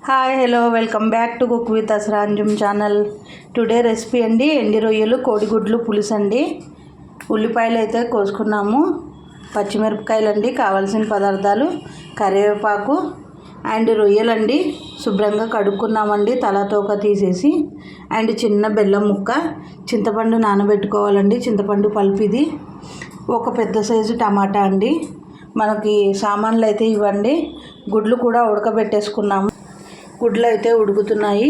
Hi hello welcome back to cook with Asra Anjum channel. Today recipe అండి ఎండి రొయ్యలు కోడిగుడ్లు పులుసు అండి. ఉల్లిపాయలు అయితే కోసుకున్నాము, పచ్చిమిరపకాయలు అండి, కావాల్సిన పదార్థాలు కరివేపాకు అండ్ రొయ్యలు అండి. శుభ్రంగా కడుక్కున్నామండి తలతోక తీసేసి. అండ్ చిన్న బెల్లం ముక్క, చింతపండు నానబెట్టుకోవాలండి, చింతపండు పల్పు ఇది. ఒక పెద్ద సైజు టమాటా అండి. మనకి సామాన్లు అయితే ఇవ్వండి. గుడ్లు కూడా ఉడకబెట్టేసుకున్నాము, గుడ్లు అయితే ఉడుకుతున్నాయి.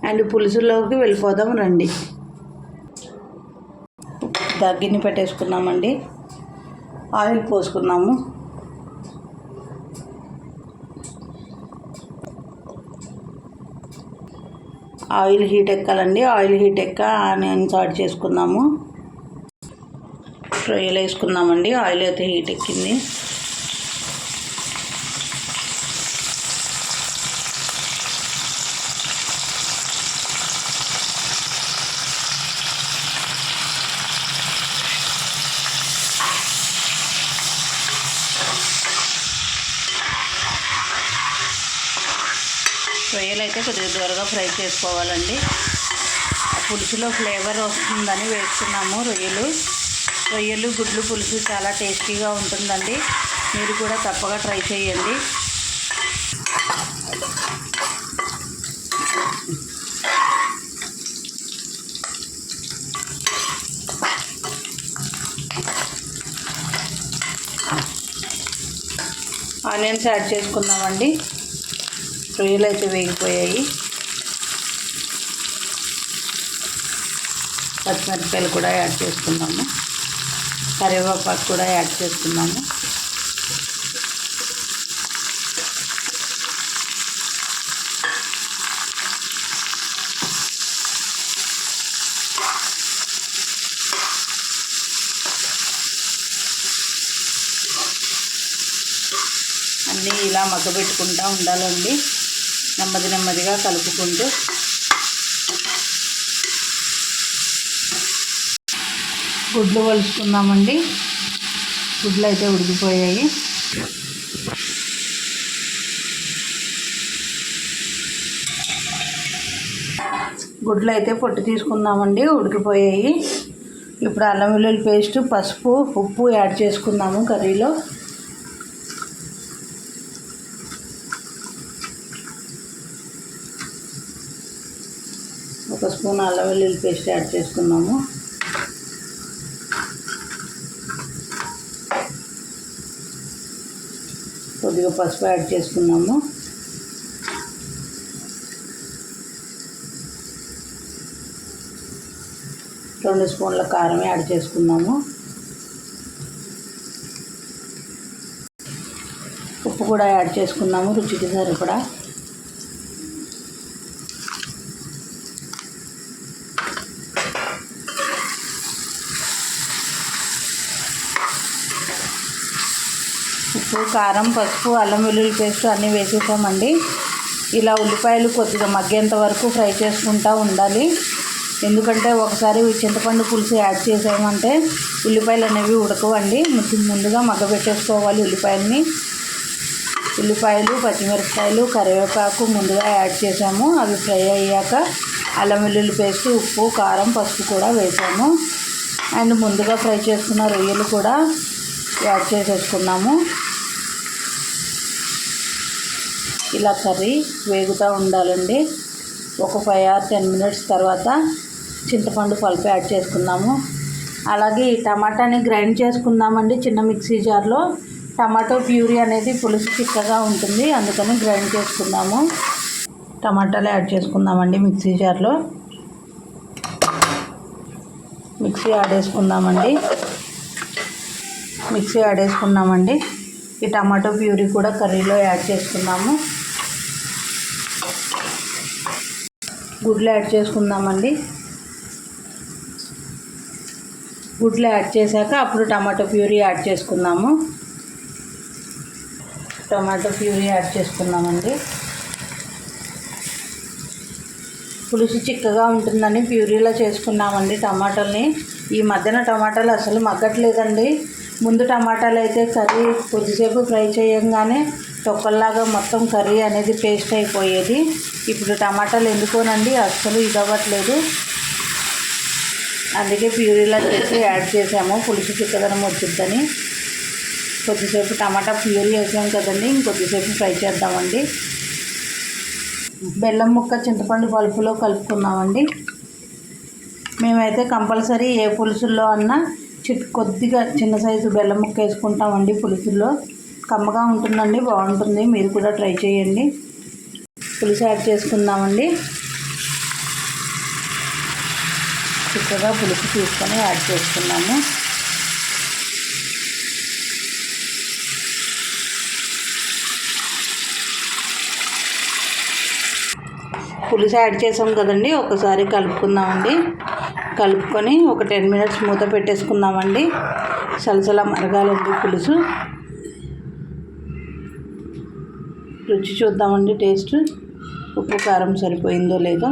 అండ్ పులుసులోకి వెళ్ళిపోదాం రండి. గిన్నె పెట్టేసుకున్నామండి, ఆయిల్ పోసుకున్నాము. ఆయిల్ హీట్ ఎక్కాలండి. ఆయిల్ హీట్ ఎక్క ఆనియన్స్ యాడ్ చేసుకున్నాము, రొయ్యలు వేసుకున్నామండి. ఆయిల్ అయితే హీట్ ఎక్కింది. రొయ్యలు అయితే కొద్దిగా దూరగా ఫ్రై చేసుకోవాలండి. పులుసులో ఫ్లేవర్ వస్తుందని వేసుకున్నాము. రొయ్యలు గుడ్లు పులుసు చాలా టేస్టీగా ఉంటుందండి. మీరు కూడా తప్పగా ట్రై చేయండి. ఆనియన్స్ యాడ్ చేసుకున్నామండి. రొయ్యలు అయితే వేగిపోయాయి. పచ్చిమిరపకాయలు కూడా యాడ్ చేసుకున్నాము, కరివేపాకు కూడా యాడ్ చేసుకున్నాము. అన్నీ ఇలా మగ్గబెట్టుకుంటూ ఉండాలండి, నెమ్మదిగా కలుపుకుంటూ. గుడ్లు వలుచుకున్నామండి. గుడ్లు అయితే ఉడికిపోయాయి. గుడ్లు అయితే పొట్టు తీసుకున్నామండి, ఉడికిపోయాయి. ఇప్పుడు అల్లం వెల్లుల్లి పేస్ట్, పసుపు, ఉప్పు యాడ్ చేసుకున్నాము కర్రీలో. ఒక స్పూన్ అల్లం వెల్లుల్లి పేస్ట్ యాడ్ చేసుకున్నాము. కొద్దిగా పసుపు యాడ్ చేసుకున్నాము. రెండు స్పూన్ల కారం యాడ్ చేసుకున్నాము. ఉప్పు కూడా యాడ్ చేసుకున్నాము రుచికి సరిపడా. ఉప్పు, కారం, పసుపు, అల్లం వెల్లుల్లి పేస్ట్ అన్నీ వేసేసామండి. ఇలా ఉల్లిపాయలు కొద్దిగా మగ్గేంత వరకు ఫ్రై చేసుకుంటూ ఉండాలి. ఎందుకంటే ఒకసారి చింతపండు పులుసు యాడ్ చేసామంటే ఉల్లిపాయలు అనేవి ఉడకవండి. ముందుగా మగ్గబెట్టేసుకోవాలి ఉల్లిపాయలు, పచ్చిమిరపకాయలు, కరివేపాకు ముందుగా యాడ్ చేసాము. అవి ఫ్రై అయ్యాక అల్లం వెల్లుల్లి పేస్ట్, ఉప్పు, కారం, పసుపు కూడా వేసాము. అండ్ ముందుగా ఫ్రై చేసుకున్న రొయ్యలు కూడా యాడ్ చేసేసుకున్నాము. ఇలా కర్రీ వేగుతూ ఉండాలండి. ఒక 5 or 10 minutes తర్వాత చింతపండు పల్పు యాడ్ చేసుకున్నాము. అలాగే ఈ టమాటాని గ్రైండ్ చేసుకుందామండి చిన్న మిక్సీ జార్లో. టమాటో ప్యూరీ అనేది పులుసు చిక్కగా ఉంటుంది, అందుకని గ్రైండ్ చేసుకుందాము. టమాటాలు యాడ్ చేసుకుందామండి మిక్సీ జార్లో. మిక్సీ ఆడేసుకున్నామండి. ఈ టమాటో ప్యూరీ కూడా కర్రీలో యాడ్ చేసుకున్నాము. గుడ్లు యాడ్ చేసుకుందామండి. గుడ్లు యాడ్ చేశాక అప్పుడు టమాటో ప్యూరీ యాడ్ చేసుకున్నాము. పులుసు చిక్కగా ఉంటుందని ప్యూరీలో చేసుకున్నామండి టమాటాలని. ఈ మధ్యన టమాటాలు అసలు మగ్గట్లేదండి. ముందు టమాటాలు అయితే కర్రీ కొద్దిసేపు ఫ్రై చేయంగానే తొక్కల్లాగా మొత్తం కర్రీ అనేది పేస్ట్ అయిపోయేది. ఇప్పుడు టమాటాలు ఎందుకోనండి అస్సలు ఇదవ్వట్లేదు, అందుకే ప్యూరీలా చేసి యాడ్ చేసాము. పులుసు చిక్కదనం వచ్చిద్దని కొద్దిసేపు టమాటా ప్యూరీ వేసాం కదండి, ఇంకొద్దిసేపు ఫ్రై చేద్దామండి. బెల్లం ముక్క చింతపండు పలుపులో కలుపుకున్నామండి. మేమైతే కంపల్సరీ ఏ పులుసుల్లో అన్నా కొద్దిగా చిన్న సైజు బెల్లం ముక్క వేసుకుంటామండి. పులుసుల్లో కమ్మగా ఉంటుందండి, బాగుంటుంది. మీరు కూడా ట్రై చేయండి. పులుసు యాడ్ చేసుకుందామండి. చిక్కగా పులుసు తీసుకొని యాడ్ చేసుకున్నాము. పులుసు యాడ్ చేసాం కదండి, ఒకసారి కలుపుకుందామండి. కలుపుకొని ఒక 10 మినిట్స్ మూత పెట్టేసుకుందామండి. సలసలా మరగాలండి పులుసు. రుచి చూద్దామండి, టేస్ట్ ఉప్పు కారం సరిపోయిందో లేదో.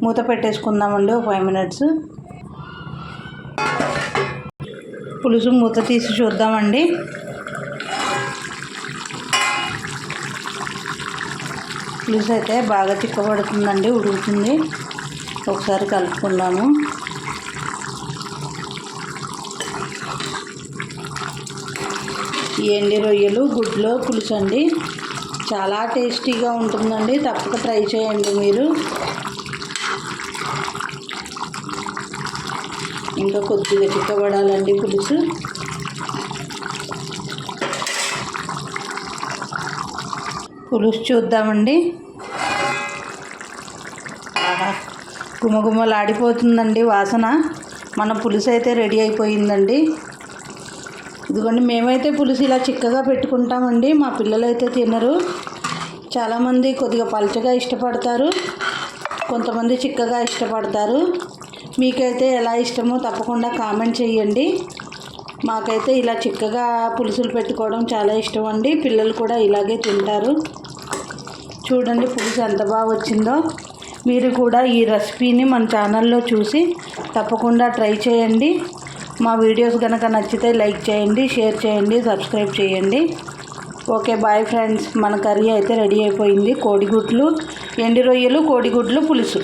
మూత పెట్టేసుకుందామండి ఒక 5 మినిట్స్. పులుసు మూత తీసి చూద్దామండి. పులుసు అయితే బాగా చిక్కబడుతుందండి, ఉడుకుతుంది. ఒకసారి కలుపుకుందాము. ఎండి రొయ్యలు గుడ్లో పులుసు అండి, చాలా టేస్టీగా ఉంటుందండి. తప్పక ట్రై చేయండి మీరు. ఇంకా కొద్దిగా చిక్కబడాలండి పులుసు. పులుసు చూద్దామండి. గుమగుమలాడిపోతుందండి వాసన. మన పులుసు అయితే రెడీ అయిపోయిందండి. ఇదిగోండి, మేమైతే పులుసు ఇలా చిక్కగా పెట్టుకుంటామండి. మా పిల్లలైతే తినరు. చాలామంది కొద్దిగా పలచగా ఇష్టపడతారు, కొంతమంది చిక్కగా ఇష్టపడతారు. మీకైతే ఎలా ఇష్టమో తప్పకుండా కామెంట్ చేయండి. మాకైతే ఇలా చిక్కగా పులుసులు పెట్టుకోవడం చాలా ఇష్టం అండి. పిల్లలు కూడా ఇలాగే తింటారు. చూడండి పులుసు ఎంత బాగా వచ్చిందో. మీరు కూడా ఈ రెసిపీని మన ఛానల్లో చూసి తప్పకుండా ట్రై చేయండి. మా వీడియోస్ కనుక నచ్చితే లైక్ చేయండి, షేర్ చేయండి, సబ్స్క్రైబ్ చేయండి. Okay, bye friends. మన కర్రీ అయితే రెడీ అయిపోయింది. కోడిగుడ్లు, ఎండి రొయ్యలు, కోడిగుడ్లు పులుసు.